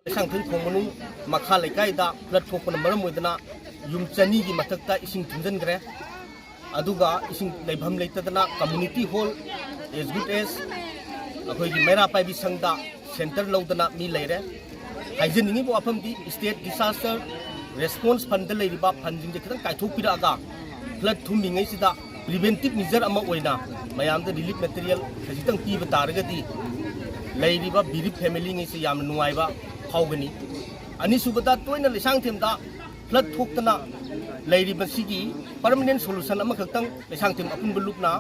सांथन खोमनु मखा लेकाइदा फ्लड थोकन मरम मोइदना युम चनी की मथकता इसिंग थुंजनग्रे अदुगा इसिंग लेभम लेतदना community hall as good as अखोई मेरा पाइबी संगदा सेंटर लौदना मी लेरे हाइजनिंग बो अफमदी स्टेट डिसास्टर रेस्पॉन्स फंड लेरिबा फंडिंग जे खतन काइथोपिरागा फ्लड थुमिंगै सिदा प्रिवेंटिव मेजर अमा ओइना मयामदा रिलीफ मटेरियल खजितंग पीबा तारगदी लेरिबा बिरी फैमिली ngै से याम नुवाइबा फाउगनी अनिसुबदा तोइना लेसांग थेमदा फ्लड थोक्तना लेरिबा सिगी परमानेंट सॉल्यूशन अमा खक्तंग लेसांग थेम अपुनबा लुपना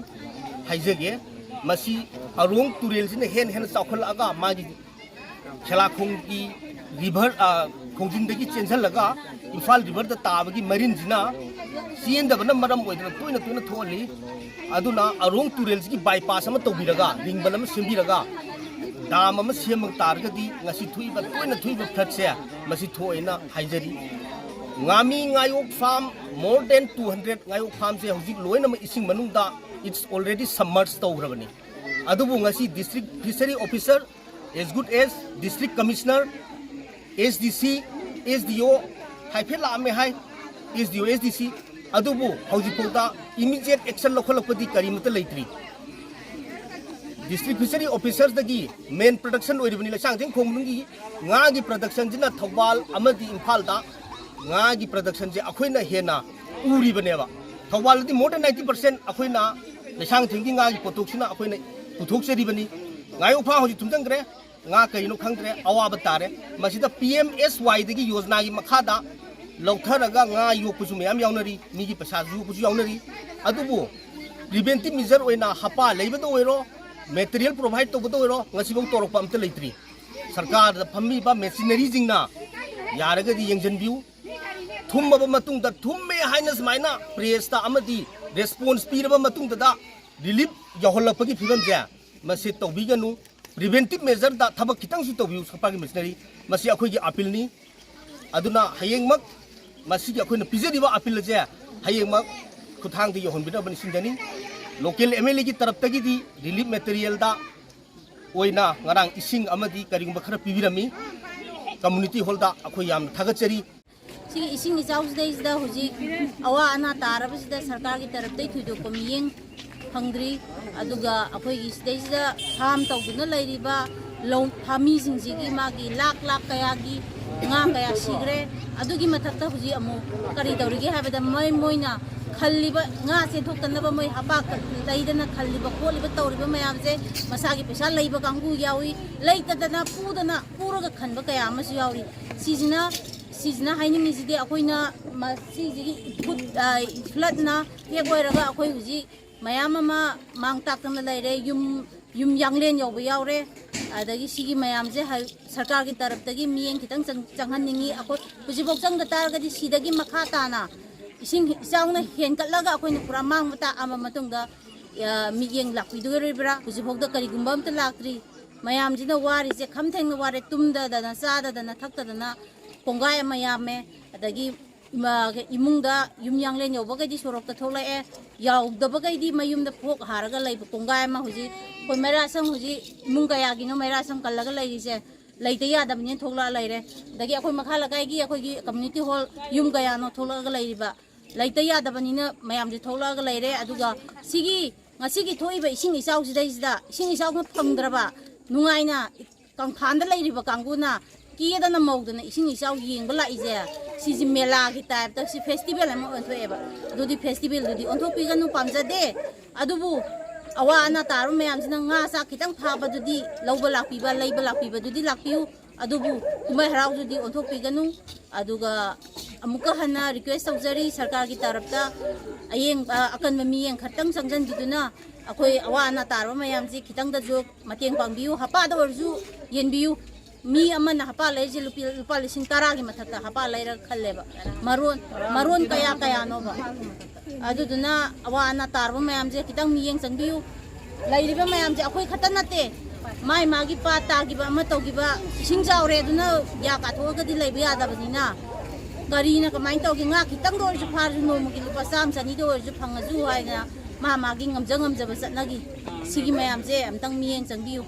हाइजगे मसी अरोंग तुरेल सिने हेन हेन चाखलआगा मागी खेलाखोंगी रिवर खोंजिंदगी चेंजलगा इम्फाल रिवर दा ताबगी मरीन जिना सियेंदबना मरम ओइदना तोइना तोइना थोली अदुना अरोंग तुरेल सिगी बाईपास अमा तौबिरगा रिंगबल अमा सेंबिरगा दाम अमा सेमक तारगदी ngasi thuiba toina thuiba फ्लडसे Masih थोइना हाइजरी ngami ngayok farm more than 200 ngayok farm se hojik loina ma ising manungda it's already submerged tawrabani adubu ngasi district fishery officer as good as district commissioner SDC SDO haifela ame hai SDO SDC adubu hojik poda immediate action lokholapadi karimata leitri district fishery officers dagi main production oiribani la sang thing khomnungi nga gi production jina thawal amadi imphal da nga gi production je akoina hena uri baneba thawal di more than 90% akoina la sang thing gi nga gi potok sina akoina puthok seri bani nga yo pha hoji tumjang gre nga kaino khangre awaba tare masida PMSY dagi yojna gi makhada lawtharaga nga yo pusu mayam yawnari mi gi pasa ju pusu yawnari adubu preventive measure oina hapa leibado oiro material provide to bodo ro ngasibong torok pam te leitri sarkar da phammi ba machinery jingna yaraga di yengjan view thumma ba matung da thumme haina smaina press ta amadi response pi ba matung da relief yahol pagi phibam ja masi tobi ganu preventive measure da thabak kitang su tobi sapagi machinery masi akhoi gi appeal ni aduna hayeng mak masi gi akhoi na pijedi ba appeal ja hayeng mak khuthang di yohon bida ban singdani local MLA की तरफ तक दी relief material दा ओइना ngarang ising amadi karingba khara pibirami community hall da akhoi yam thagachari si ising ijaus dei da hoji awa ana tarabas da sarkar की तरफ दei thuido ko miyeng hangri aduga akhoi is dei da tham tawduna leiriba low phami singji gi magi lak lak kaya gi nga kaya sigre adugi mathakta hoji amu kari tawrigi habada moi moina खल्लिबा nga से थोक्तनबा मै हपा लैदना खल्लिबा खोलिबा तौरिबा मयाम से मसागी पैसा लैबा कांगु यावी लैतदना पुदना पुरगा खनबा कया अमसु यावी सिजना हाइनिंग इजिदे अखोइना मसिजिगी food फ्लडना हेक ओइरगा अखोइ हुजि मयाम अमा मांग ताकतना लैरे yum यांगलेन यावबा यावरे अदगी सिगी मयाम से सरकार की तरफ तगी मियें खितंग चंगहनिंगी अखो हुजिबोक चंग तारगदि सिदगी मखा ताना इसिंग इचाउना हेनकटलागा अखोइना पुरा मांगबता अमा मतुंगदा मियेंग लाक्पिदुगरिब्रा हुजिफोगदा करिगुंबा अमता लाक्ट्री मयामजिना वारिसे खमथेंगना वारे तुमददना चाददना थक्तदना कोंगाय अमा यामे अदगी इमुंगदा युमयांगलेन यौबगैदि सोरokta थोलाए याउदबगैदि मयुमदा फोक हारगा लैबा कोंगाय अमा हुजि कोइ मैरासंग हुजि इमुंग कयागिनो मैरासंग कल्लगा लैरिसे लैते यादबनि थोला लैरे दगी अखोइ मखा लगाइगी अखोइगी कम्युनिटी हॉल युम कयानो थोलागा लैरिबा लैते यादबनिना मयामजे थोलागा लैरे अदुगा सिगी ngasiगी थोइबा इसिंग इचाउसिदैसिदा इसिंग इचाउना फंगद्रबा नुंगाइना कंखानदा लैरिबा कांगुना कियदना मौदना इसिंग इचाउ येंगबा लाइजे सिजि मेला की टाइप ता सि फेस्टिवल अमा ओन्थोएबा दुदि festival दुदि ओन्थोपिगनु पामजदे अदुबु awa ana taru mayam sina nga sa kitang phaba dudi lawba lakpiba leiba lakpiba dudi lakpiu adubu kumai harau dudi onthok piganu aduga amuka hana request tawjari sarkar ki tarafta ayeng akan miyeng khatang sangjan duduna akoi awa ana taru mayam si kitang da jok mateng pangbiu hapa da orju yenbiu mi amana hapa leje lupa lising taragi mathata hapa leira khalleba maron kaya no ba aduduna awa ana tarba mayam je kitang miyeng sangbiu lairiba mayam je akhoi khata nate mai magi pa tagi ba ma togiba singjaure duna ya ka thoga di leiba yada banina gari na kamai togi nga kitang do ju phar no mugi lupa sam sani do ju phangaju haina ma magi ngamjangam jaba satnagi sigi mayam je amtang miyeng sangbiu